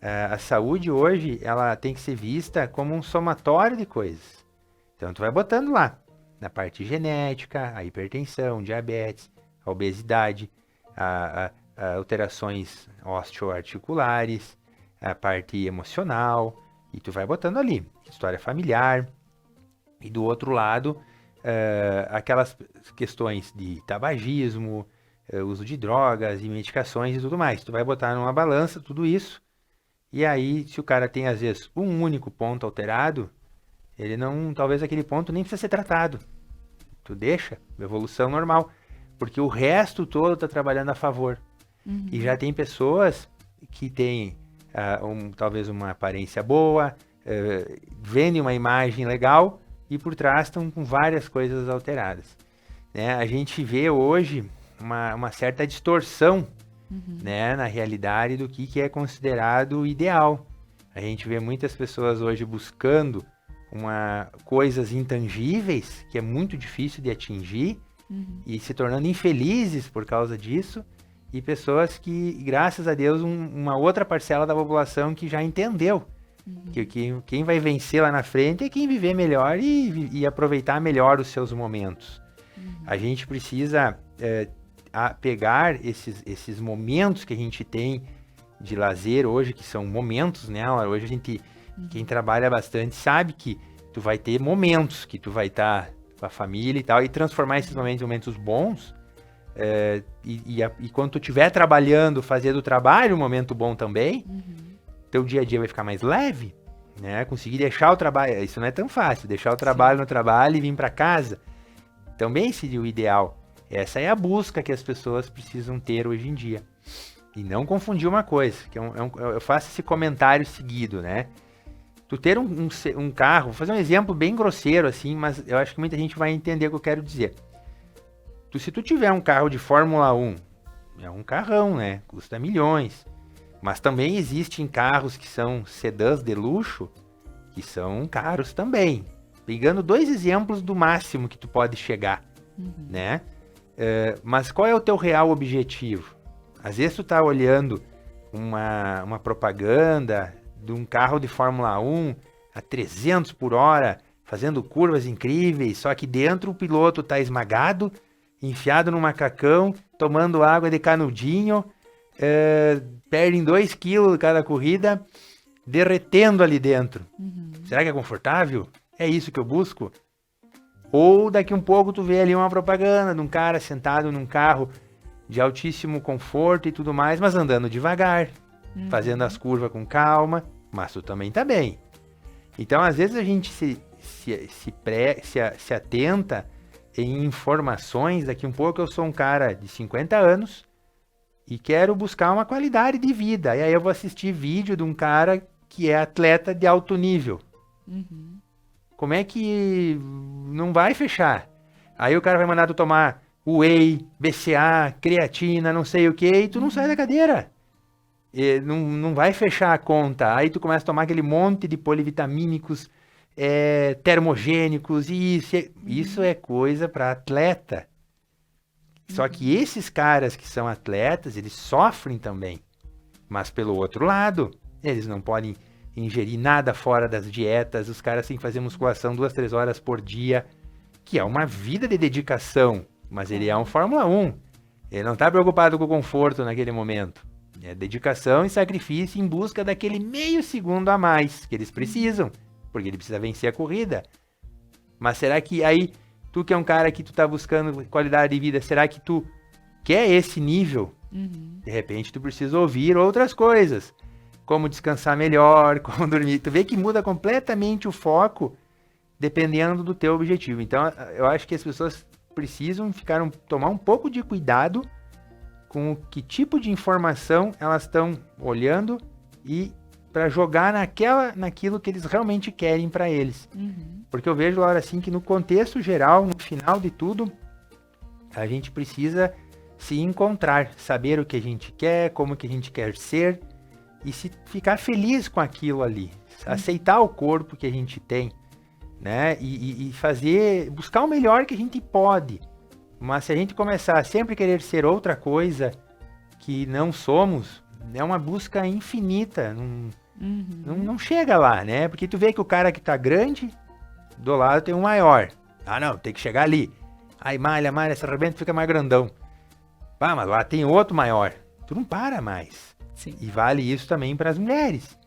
A saúde hoje, ela tem que ser vista como um somatório de coisas. Então tu vai botando lá, na parte genética, a hipertensão, diabetes, a obesidade, alterações osteoarticulares, a parte emocional, e tu vai botando ali, história familiar, e do outro lado, aquelas questões de tabagismo, uso de drogas e medicações e tudo mais. Tu vai botar numa balança tudo isso, e aí, se o cara tem, às vezes, um único ponto alterado, ele não, talvez aquele ponto nem precisa ser tratado. Tu deixa, evolução normal. Porque o resto todo está trabalhando a favor. E já tem pessoas que têm talvez uma aparência boa, vendem uma imagem legal e por trás estão com várias coisas alteradas. Né? A gente vê hoje uma certa distorção né, na realidade do que é considerado ideal. A gente vê muitas pessoas hoje buscando coisas intangíveis, que é muito difícil de atingir, e se tornando infelizes por causa disso, e pessoas que, graças a Deus, uma outra parcela da população que já entendeu que quem vai vencer lá na frente é quem viver melhor e aproveitar melhor os seus momentos. A gente precisa pegar esses momentos que a gente tem de lazer hoje, que são momentos, né? Hoje quem trabalha bastante sabe que tu vai ter momentos que tu vai estar com a família e tal, e transformar esses momentos em momentos bons, e quando tu estiver trabalhando, fazer do trabalho um momento bom também, teu dia a dia vai ficar mais leve, né? Conseguir deixar o trabalho, isso não é tão fácil, deixar o trabalho no trabalho e vir para casa, também seria o ideal. Essa é a busca que as pessoas precisam ter hoje em dia. E não confundir uma coisa, que eu faço esse comentário seguido, né? Tu ter um carro, vou fazer um exemplo bem grosseiro assim, mas eu acho que muita gente vai entender o que eu quero dizer. Se tu tiver um carro de Fórmula 1, é um carrão, né? Custa milhões. Mas também existem carros que são sedãs de luxo, que são caros também. Pegando 2 exemplos do máximo que tu pode chegar, né? Mas qual é o teu real objetivo? Às vezes tu tá olhando uma propaganda de um carro de Fórmula 1 a 300 por hora, fazendo curvas incríveis, só que dentro o piloto tá esmagado, enfiado num macacão, tomando água de canudinho, perdem 2 quilos cada corrida, derretendo ali dentro. Será que é confortável? É isso que eu busco? Ou daqui um pouco tu vê ali uma propaganda de um cara sentado num carro de altíssimo conforto e tudo mais, mas andando devagar, fazendo as curvas com calma, mas tu também tá bem. Então, às vezes a gente se atenta em informações. Daqui um pouco eu sou um cara de 50 anos e quero buscar uma qualidade de vida. E aí eu vou assistir vídeo de um cara que é atleta de alto nível. Como é que não vai fechar? Aí o cara vai mandar tu tomar whey, BCA, creatina, não sei o que, e tu não sai da cadeira. E não vai fechar a conta. Aí tu começa a tomar aquele monte de polivitamínicos, termogênicos, e isso é coisa para atleta. Só que esses caras que são atletas, eles sofrem também. Mas pelo outro lado, eles não podem ingerir nada fora das dietas. Os caras têm que fazer musculação 2-3 horas por dia, que é uma vida de dedicação. Mas ele é um Fórmula 1. Ele não está preocupado com o conforto naquele momento. É dedicação e sacrifício em busca daquele meio segundo a mais que eles precisam, porque ele precisa vencer a corrida. Mas será que aí, tu que é um cara que tu tá buscando qualidade de vida, será que tu quer esse nível? De repente tu precisa ouvir outras coisas, como descansar melhor, como dormir. Tu vê que muda completamente o foco dependendo do teu objetivo. Então eu acho que as pessoas precisam tomar um pouco de cuidado com que tipo de informação elas estão olhando e para jogar naquilo que eles realmente querem para eles. Porque eu vejo, Laura, assim, que no contexto geral, no final de tudo, a gente precisa se encontrar, saber o que a gente quer, como que a gente quer ser e ficar feliz com aquilo ali, aceitar o corpo que a gente tem, né? E buscar o melhor que a gente pode. Mas se a gente começar a sempre querer ser outra coisa que não somos, é uma busca infinita, não chega lá, né? Porque tu vê que o cara que tá grande, do lado tem um maior. Ah, não, tem que chegar ali. Aí malha, se arrebenta, fica mais grandão. Ah, mas lá tem outro maior. Tu não para mais. Sim. E vale isso também para as mulheres.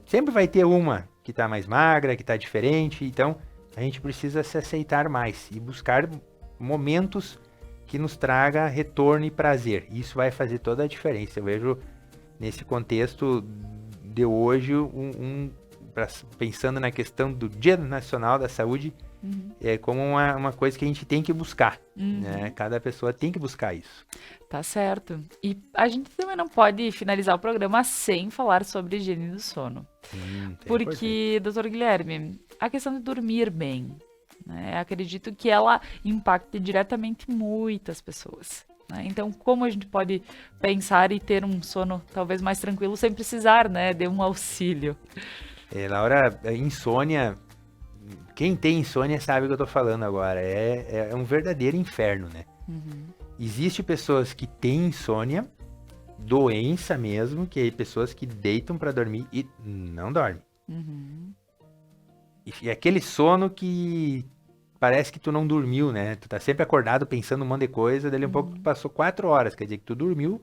Sempre vai ter uma que tá mais magra, que tá diferente. Então, a gente precisa se aceitar mais e buscar momentos que nos traga retorno e prazer. Isso vai fazer toda a diferença. Eu vejo nesse contexto de hoje, pensando na questão do Dia Nacional da Saúde, como uma coisa que a gente tem que buscar. Né? Cada pessoa tem que buscar isso. Tá certo. E a gente também não pode finalizar o programa sem falar sobre higiene do sono. Porque, doutor Guilherme, a questão de dormir bem, né? Acredito que ela impacte diretamente muitas pessoas. né? Então, como a gente pode pensar e ter um sono talvez mais tranquilo sem precisar, né, de um auxílio? Laura, insônia, quem tem insônia sabe o que eu tô falando agora. É um verdadeiro inferno, né? Existe pessoas que têm insônia, doença mesmo, que é pessoas que deitam pra dormir e não dormem. E aquele sono que parece que tu não dormiu, né? Tu tá sempre acordado pensando um monte de coisa, dali um pouco tu passou 4 horas, quer dizer que tu dormiu,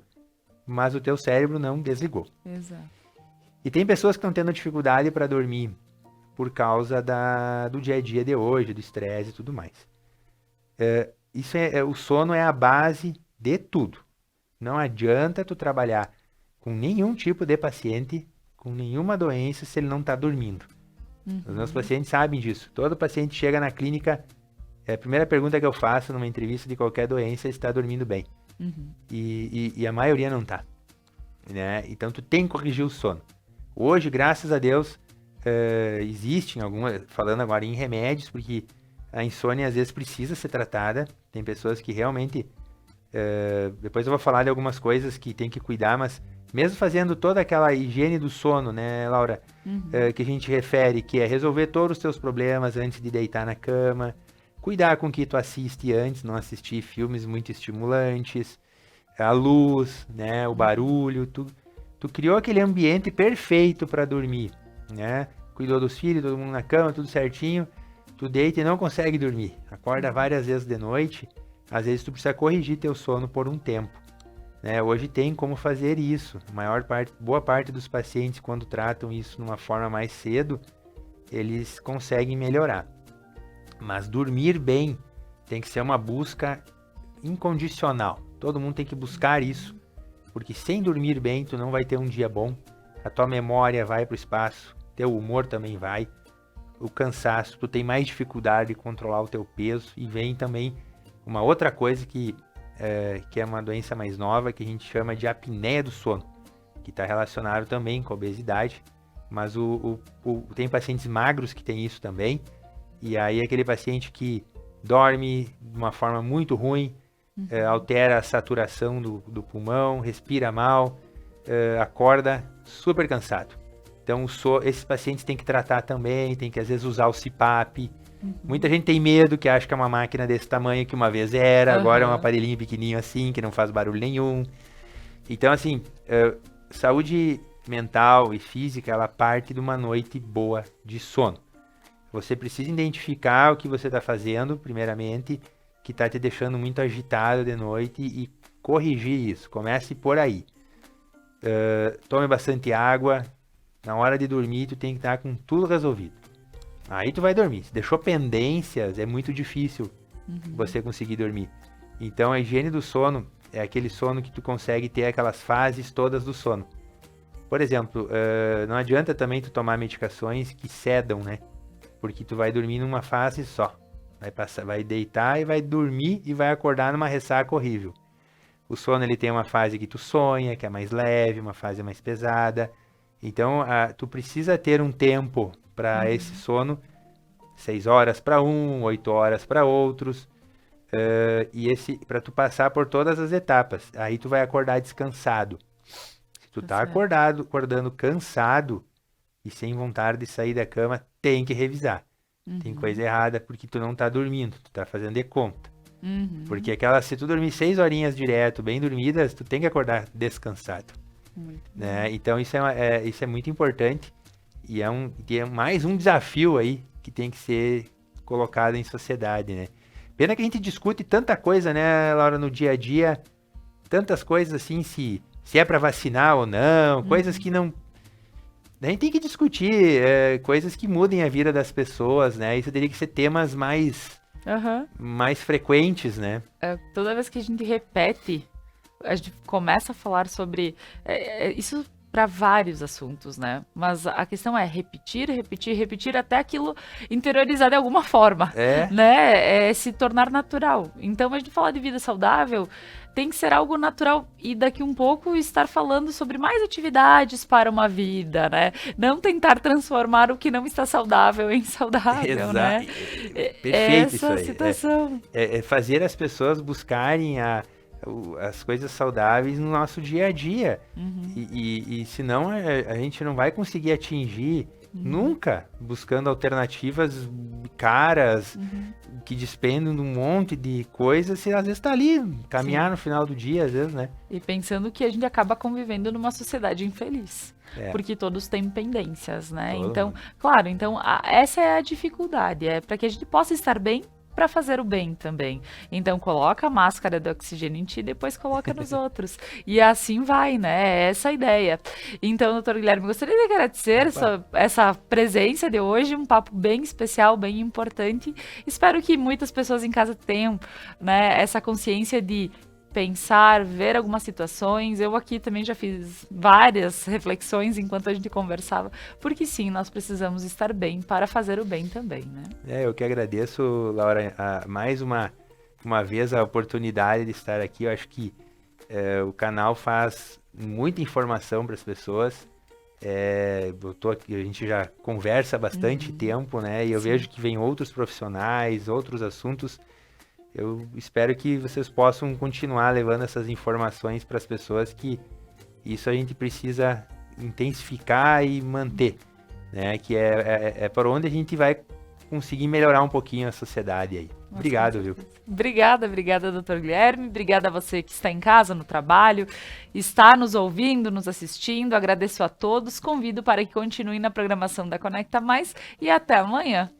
mas o teu cérebro não desligou. Exato. E tem pessoas que estão tendo dificuldade para dormir por causa do dia a dia de hoje, do estresse e tudo mais. O sono é a base de tudo. Não adianta tu trabalhar com nenhum tipo de paciente, com nenhuma doença, se ele não está dormindo. Os meus pacientes sabem disso. Todo paciente chega na clínica, a primeira pergunta que eu faço numa entrevista de qualquer doença é se está dormindo bem. E a maioria não está, né? Então tu tem que corrigir o sono. Hoje, graças a Deus, existem algumas, falando agora em remédios, porque a insônia às vezes precisa ser tratada. Tem pessoas que realmente, depois eu vou falar de algumas coisas que tem que cuidar, mas mesmo fazendo toda aquela higiene do sono, né, Laura, que a gente refere, que é resolver todos os teus problemas antes de deitar na cama, cuidar com o que tu assiste antes, não assistir filmes muito estimulantes, a luz, né, o barulho, tu criou aquele ambiente perfeito para dormir, né? Cuidou dos filhos, todo mundo na cama, tudo certinho. Tu deita e não consegue dormir. Acorda várias vezes de noite. Às vezes tu precisa corrigir teu sono por um tempo, né? Hoje tem como fazer isso. Boa parte dos pacientes, quando tratam isso de uma forma mais cedo, eles conseguem melhorar. Mas dormir bem tem que ser uma busca incondicional. Todo mundo tem que buscar isso. Porque sem dormir bem, tu não vai ter um dia bom. A tua memória vai para o espaço. Teu humor também vai. O cansaço, tu tem mais dificuldade de controlar o teu peso. E vem também uma outra coisa que é uma doença mais nova, que a gente chama de apneia do sono. Que está relacionado também com a obesidade. Mas tem pacientes magros que tem isso também. E aí aquele paciente que dorme de uma forma muito ruim, altera a saturação do pulmão, respira mal, acorda super cansado. Então esses pacientes tem que tratar também, tem que às vezes usar o CPAP. Muita gente tem medo, que acha que é uma máquina desse tamanho que uma vez era, agora é um aparelhinho pequenininho assim, que não faz barulho nenhum. Então assim, saúde mental e física, ela parte de uma noite boa de sono. Você precisa identificar o que você está fazendo, primeiramente, que está te deixando muito agitado de noite, e corrigir isso. Comece por aí. Tome bastante água. Na hora de dormir, tu tem que estar com tudo resolvido. Aí tu vai dormir. Se deixou pendências, é muito difícil você conseguir dormir. Então a higiene do sono é aquele sono que tu consegue ter aquelas fases todas do sono. Por exemplo, não adianta também tu tomar medicações que sedam, né? Porque tu vai dormir numa fase só. Vai deitar e vai dormir e vai acordar numa ressaca horrível. O sono, ele tem uma fase que tu sonha, que é mais leve, uma fase mais pesada. Então, tu precisa ter um tempo para esse sono, 6 horas para 8 horas para outros, para tu passar por todas as etapas. Aí tu vai acordar descansado. Se tu tá acordando cansado e sem vontade de sair da cama, tem que revisar. Tem coisa errada porque tu não tá dormindo, tu tá fazendo de conta. Porque se tu dormir 6 horinhas direto, bem dormidas, tu tem que acordar descansado. Né? Então isso é muito importante e é mais um desafio aí que tem que ser colocado em sociedade, né? Pena que a gente discute tanta coisa, né, Laura, no dia a dia, tantas coisas assim, se é para vacinar ou não, coisas que não... A gente tem que discutir coisas que mudem a vida das pessoas, né? Isso teria que ser temas mais frequentes, né? Toda vez que a gente repete, a gente começa a falar sobre isso para vários assuntos, né? Mas a questão é repetir até aquilo interiorizar de alguma forma, né? Se tornar natural. Então, a gente falar de vida saudável tem que ser algo natural e daqui um pouco estar falando sobre mais atividades para uma vida, né? Não tentar transformar o que não está saudável em saudável, né? Perfeito essa isso aí. Situação. É fazer as pessoas buscarem as coisas saudáveis no nosso dia a dia. E senão a gente não vai conseguir atingir nunca, buscando alternativas caras, que despendem de um monte de coisas, se às vezes tá ali, caminhar no final do dia, às vezes, né? E pensando que a gente acaba convivendo numa sociedade infeliz. Porque todos têm pendências, né? Então, claro, essa é a dificuldade, é para que a gente possa estar bem, para fazer o bem também. Então, coloca a máscara de oxigênio em ti e depois coloca nos outros. E assim vai, né? É essa a ideia. Então, doutor Guilherme, gostaria de agradecer essa presença de hoje, um papo bem especial, bem importante. Espero que muitas pessoas em casa tenham, né, essa consciência de pensar, ver algumas situações. Eu aqui também já fiz várias reflexões enquanto a gente conversava, porque sim, nós precisamos estar bem para fazer o bem também, né? Eu que agradeço, Laura, mais uma vez a oportunidade de estar aqui. Eu acho que o canal faz muita informação para as pessoas. Eu tô aqui, a gente já conversa há bastante tempo, né? E eu vejo que vem outros profissionais, outros assuntos. Eu espero que vocês possam continuar levando essas informações para as pessoas, que isso a gente precisa intensificar e manter, né? Que é por onde a gente vai conseguir melhorar um pouquinho a sociedade aí. Obrigado, viu? Obrigada, doutor Guilherme. Obrigada a você que está em casa, no trabalho, está nos ouvindo, nos assistindo. Agradeço a todos. Convido para que continuem na programação da Conecta Mais e até amanhã.